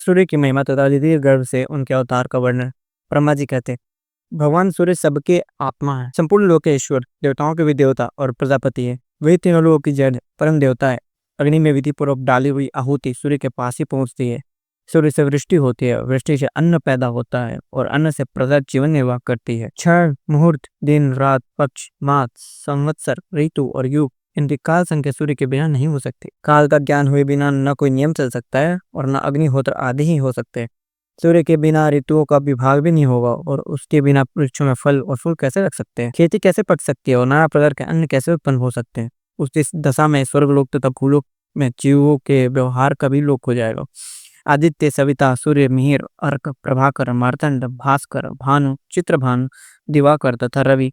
सूर्य की महिमा तथा अद्वितीय गर्व से उनके अवतार का वर्णन ब्रह्मा जी कहते हैं। भगवान सूर्य सबके आत्मा है, संपूर्ण लोक के ईश्वर, देवताओं के भी देवता और प्रजापति है। वही तीनों लोगों की जड़ परम देवता है। अग्नि में विधि पूर्वक डाली हुई आहुति सूर्य के पास ही पहुंचती है। सूर्य से वृष्टि होती है, वृष्टि से अन्न पैदा होता है और अन्न से प्रजा जीवन निर्वाह करती है। क्षण, मुहूर्त, दिन, रात, पक्ष, मास, संवत्सर, ऋतु और युग, इनकी काल संख्या सूर्य के बिना नहीं हो सकती। काल का ज्ञान हुए बिना न कोई नियम चल सकता है और न अग्निहोत्र आदि ही हो सकते हैं। सूर्य के बिना ऋतुओं का विभाग भी नहीं होगा और उसके बिना वृक्षों में फल और फूल कैसे रख सकते हैं, खेती कैसे पक सकती है और नाना प्रकार के अन्न कैसे उत्पन्न हो सकते हैं। उस दशा में स्वर्गलोक तथा भूलोक में जीवों के व्यवहार का भी लोक हो जाएगा। आदित्य, सविता, सूर्य, मिहिर, अर्क, प्रभाकर, मार्तंड, भास्कर, भानु, चित्रभानु, दिवाकर तथा रवि,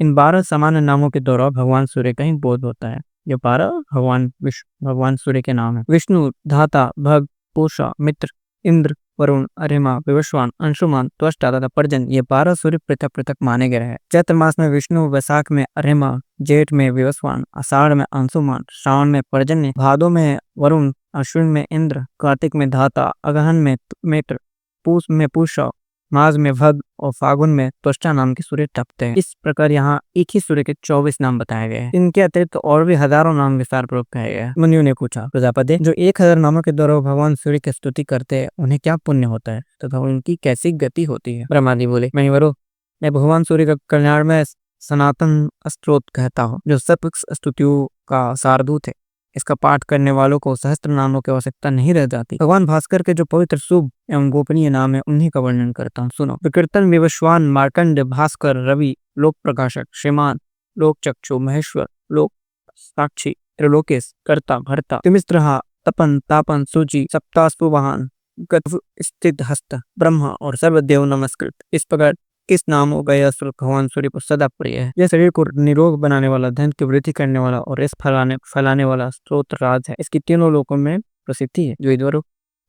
इन 12 सामान्य नामों के द्वारा भगवान सूर्य का ही बोध होता है। ये 12 भगवान सूर्य के नाम है। विष्णु, धाता, भग, पूषा, मित्र, इंद्र, वरुण, अरिमा, विवस्वान, अंशुमान, त्वष्टा तथा पर्जन, ये 12 सूर्य पृथक पृथक माने गए हैं। चैत्र मास में विष्णु, वैशाख में अरिमा, जेठ में विवस्वान, आषाढ़ में अंशुमान, श्रावण में पर्जन्य, भादो में वरुण, अश्विन में इंद्र, कार्तिक में धाता, अगहन में मित्र, पूस में पूषा, माघ में भग और फागुन में त्वष्टा नाम के सूर्य तपते हैं। इस प्रकार यहाँ एक ही सूर्य के 24 नाम बताए गए हैं। इनके अतिरिक्त और भी हजारों नाम विस्तार पूर्वक कहे गए हैं। मुनियों ने पूछा, प्रजापति, जो 1000 नामों के द्वारा भगवान सूर्य की स्तुति करते हैं, उन्हें क्या पुण्य होता है तथा उनकी कैसी गति होती है? ब्रह्मा जी बोले, महिवरो, मैं भगवान सूर्य का कल्याण में सनातन स्त्रोत कहता हूँ, जो सब स्तुतियों का सारदूत है। इसका पाठ करने वालों को सहस्त्र नामों की आवश्यकता नहीं रह जाती। भगवान भास्कर के जो पवित्र, शुभ एवं गोपनीय नाम है, उन्हीं का वर्णन करता हूँ। सुनो। विकीर्तन, विवस्वान, मार्कंड, भास्कर, रवि, लोक प्रकाशक, श्रीमान, लोक चक्षु, महेश्वर, लोक साक्षी, त्रिलोकेश, कर्ता, भर्ता, तिमिस्त्रहा, तपन, तापन, सूची, सप्तास्पुवाहन, स्थित हस्त, ब्रह्मा और सर्वदेव नमस्कृत। इस प्रकार किस नामों का यह श्लोक भगवान सूर्य को सदा प्रिय है। यह शरीर को निरोग बनाने वाला, धन की वृद्धि करने वाला और इस फैलाने वाला स्त्रोत राज है। इसकी तीनों लोकों में प्रसिद्धि है।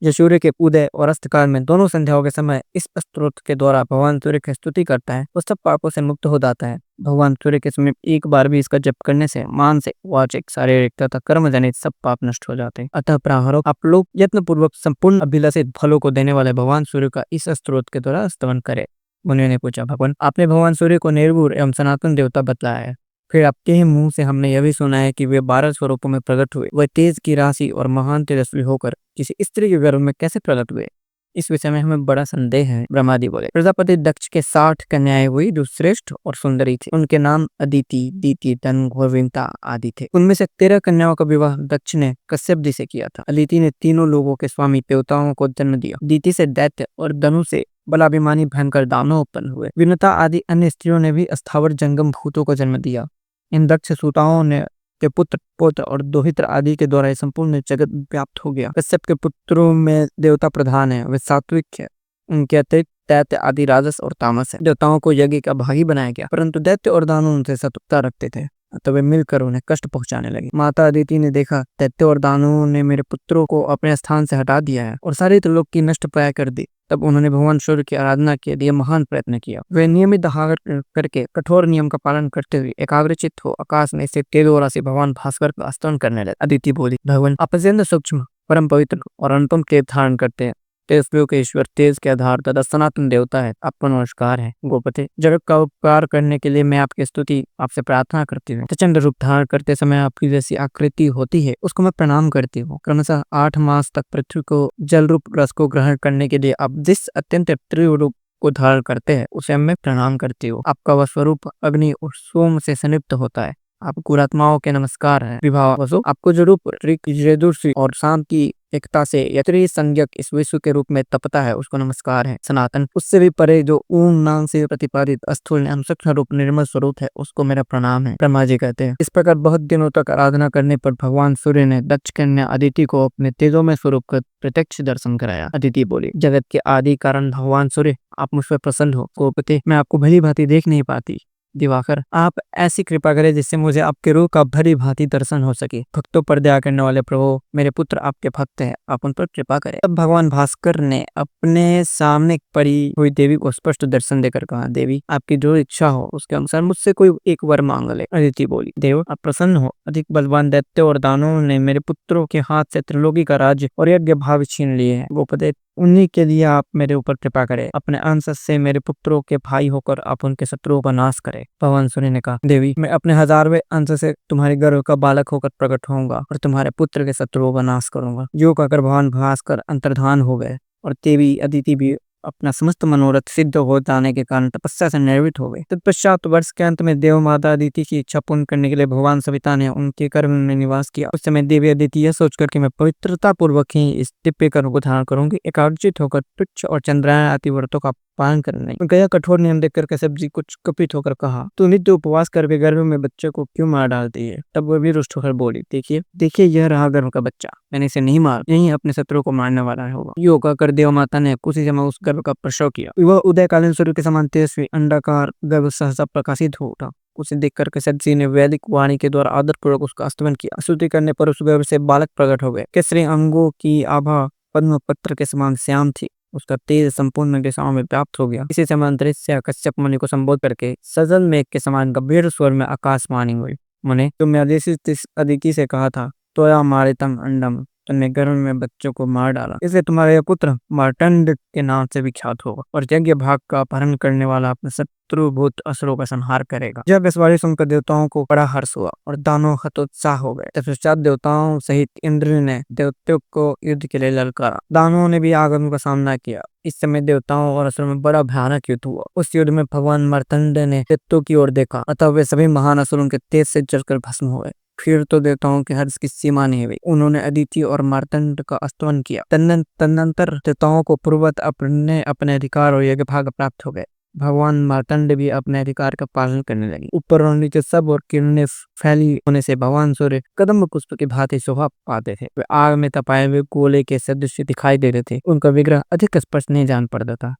जो सूर्य के उदय और अस्त काल में दोनों संध्याओं के समय इस स्त्रोत के द्वारा भगवान सूर्य की स्तुति करता है, वो सब पापों से मुक्त हो जाता है। भगवान सूर्य के समीप एक बार भी इसका जप करने से मानसिक, वाचिक, शारीरिक तथा कर्म जनित सब पाप नष्ट हो जाते हैं। अतः प्राहारों, आप लोग यत्न पूर्वक संपूर्ण अभिलषित फलों को देने वाले भगवान सूर्य का इस स्त्रोत के द्वारा स्तवन करें। मुनियों ने पूछा, भगवान, आपने भगवान सूर्य को निर्गुण एवं सनातन देवता बतलाया है, फिर आपके ही मुंह से हमने यह भी सुना है कि वे 12 स्वरूपों में प्रकट हुए। वह तेज की राशि और महान तेजस्वी होकर किसी स्त्री के गर्भ में कैसे प्रकट हुए, इस विषय में हमें बड़ा संदेह है। ब्रह्मा जी बोले, प्रजापति दक्ष के 60 कन्याएं हुई जो श्रेष्ठ और सुंदरी थी। उनके नाम अदिति, दीति, धन, घोरविंता आदि थे। उनमें से 13 कन्याओं का विवाह दक्ष ने कश्यप जी से किया था। अदिति ने तीनों लोगों के स्वामी देवताओं को जन्म दिया। दीति से दैत्य और धनु से बलाभिमानी भयंकर दानव उत्पन्न हुए। विनता आदि अन्य स्त्रियों ने भी अस्थावर जंगम भूतों को जन्म दिया। इन दक्ष सूताओं ने के पुत्र, पौत्र और दोहित्र आदि के द्वारा संपूर्ण जगत व्याप्त हो गया। कश्यप के पुत्रों में देवता प्रधान है, वे सात्विक है। उनके अतिरिक्त दैत्य आदि राजस और तामस है। देवताओं को यज्ञ का भागी बनाया गया, परंतु दैत्य और दानव उनसे शत्रुता रखते थे, तो वे मिलकर उन्हें कष्ट पहुंचाने लगे। माता अदिति ने देखा, दैत्य और दानवों ने मेरे पुत्रों को अपने स्थान से हटा दिया है और सारे त्रिलोक की नष्ट प्राय कर दी। तब उन्होंने भगवान सूर्य की आराधना के लिए महान प्रयत्न किया। वे नियमित आहार करके कठोर नियम का पालन करते हुए एकाग्रचित्त हो आकाश में से तेज राशि भगवान भास्कर का स्तवन करने लगे। अदिति बोली, भगवान, आप अत्यंत सूक्ष्म, परम पवित्र और अनुपम तेज धारण करते हैं। तेजस्वियों के ईश्वर, तेज के आधार तथा सनातन देवता है, आपको नमस्कार है। गोपते, जगत का उपकार करने के लिए मैं आपकी स्तुति आपसे प्रार्थना करती हूँ। प्रचंड रूप धारण करते समय आपकी जैसी आकृति होती है, उसको मैं प्रणाम करती हूँ। क्रमशः 8 मास तक पृथ्वी को जल रूप रस को ग्रहण करने के लिए आप जिस अत्यंत प्रिय रूप को धारण करते हैं, उसे मैं प्रणाम करती हूँ। आपका वह स्वरूप अग्नि और सोम से संयुक्त होता है। आप गुरात्माओं के नमस्कार है। विभाव वसु, आपको जो रूप ऋक और शांत की एकता से यत्री संज्ञक इस विश्व के रूप में तपता है, उसको नमस्कार है। सनातन, उससे भी परे जो ऊन नाम से प्रतिपादित अस्थूल सूक्ष्म रूप निर्मल स्वरूप है, उसको मेरा प्रणाम है। ब्रह्मा जी कहते हैं, इस प्रकार बहुत दिनों तक आराधना करने पर भगवान सूर्य ने दक्ष कन्या अदिति को अपने तेजोमय स्वरूप का प्रत्यक्ष दर्शन कराया। अदिति बोली, जगत के आदि कारण भगवान सूर्य, आप मुझ पर प्रसन्न हो। गोपते, मैं आपको भली भांति देख नहीं पाती। दिवाकर, आप ऐसी कृपा करें जिससे मुझे आपके रूप का भली भांति दर्शन हो सके। भक्तों पर दया करने वाले प्रभु, मेरे पुत्र आपके भक्त हैं, आप उन पर कृपा करें। तब भगवान भास्कर ने अपने सामने पड़ी हुई देवी को स्पष्ट दर्शन देकर कहा, देवी, आपकी जो इच्छा हो उसके अनुसार मुझसे कोई एक वर मांग ले। अदिति बोली, देव, आप प्रसन्न हो। अधिक बलवान दैत्य और दानवों ने मेरे पुत्रों के हाथ से त्रिलोकी का राज्य और यज्ञ भाव छीन लिए हैं। गोपते, उन्हीं के लिए आप मेरे ऊपर कृपा करें, अपने अंश से मेरे पुत्रों के भाई होकर आप उनके शत्रुओं का नाश करें। भगवान सूर्य ने कहा, देवी मैं अपने 1000वें अंश से तुम्हारे गर्भ का बालक होकर प्रकट होऊंगा और तुम्हारे पुत्र के शत्रुओं का नाश करूंगा। जो कहकर भगवान भास्कर अंतर्धान हो गए और देवी अदिति भी अपना समस्त मनोरथ सिद्ध हो जाने के कारण तपस्या से निर्वित हो गए। तत्पश्चात वर्ष के अंत में देव माता अदिति की इच्छा पूर्ण करने के लिए भगवान सविता ने उनके गर्भ में निवास किया। उस समय देवी अदिति यह सोचकर कि मैं पवित्रता पूर्वक ही इस दिव्य कर्म को धारण करूंगी, एकाग्रचित होकर तुच्छ और चंद्रायन आदि व्रतों का पालन करने लगी। गया कठोर नियम देखकर कश्यप जी कुछ कुपित होकर कहा, तू नित्य उपवास करके गर्भ में बच्चे को क्यों मार डालती है? तब वह भी रुष्ट होकर बोली, देखिए देखिए यह रहा गर्भ का बच्चा, मैंने इसे नहीं मार, यही अपने शत्रु को मारने वाला है होगा। यो कहकर देव माता ने उसी समय उस गर्भ का प्रसव किया। वह उदयकालीन सूर्य के समान तेजस्वी अंडाकार गर्भ सहसा प्रकाशित हो उठा। उसे देखकर कश्यप जी ने वैदिक वाणी के द्वारा आदर पूर्वक उसका स्तवन किया। स्तुति करने पर उस गर्भ से बालक प्रकट हो गए। केसरी अंगों की आभा पद्म पत्र के समान श्याम थी। उसका तेज संपूर्ण दिशाओं में व्याप्त हो गया। इसी समय अंतरिक्ष से कश्यप मुनि को संबोध करके सजल मेघ के समान गंभीर स्वर में आकाशवाणी हुई, मुने तुमने अदिति से कहा था, तोया मारितम अंडम, तुमने गर्भ में बच्चों को मार डाला, इसलिए तुम्हारा यह पुत्र मार्तंड के नाम से विख्यात होगा और यज्ञ भाग का अपहरण करने वाला अपने शत्रुभूत असुरों का संहार करेगा। जब इस बारी सुनकर देवताओं को बड़ा हर्ष हुआ और दानव हतोत्साह हो गए। तत्पश्चात देवताओं सहित इंद्र ने देवताओं को युद्ध के लिए ललकारा। दानवों ने भी आगमन का सामना किया। इस समय देवताओं और असुरों में बड़ा भयानक युद्ध हुआ। उस युद्ध में भगवान मार्तंड ने दैत्यों की ओर देखा, अतः वे सभी महान असुरों के तेज से जलकर भस्म हो गए। फिर तो देवताओं के हर्ष की सीमा नहीं हुई। उन्होंने अदिति और मार्तंड का स्तवन किया। तदनंतर देवताओं को पूर्ववत अपने अधिकार और यज्ञ भाग प्राप्त हो गए। भगवान मार्तंड भी अपने अधिकार का पालन करने लगे। ऊपर और नीचे सब और किरणें फैली होने से भगवान सूर्य कदम्ब पुष्प की भांति शोभा पाते थे। वे आग में तपाए हुए गोले के सदृश दिखाई दे रहे थे। उनका विग्रह अधिक स्पष्ट नहीं जान पड़ता था।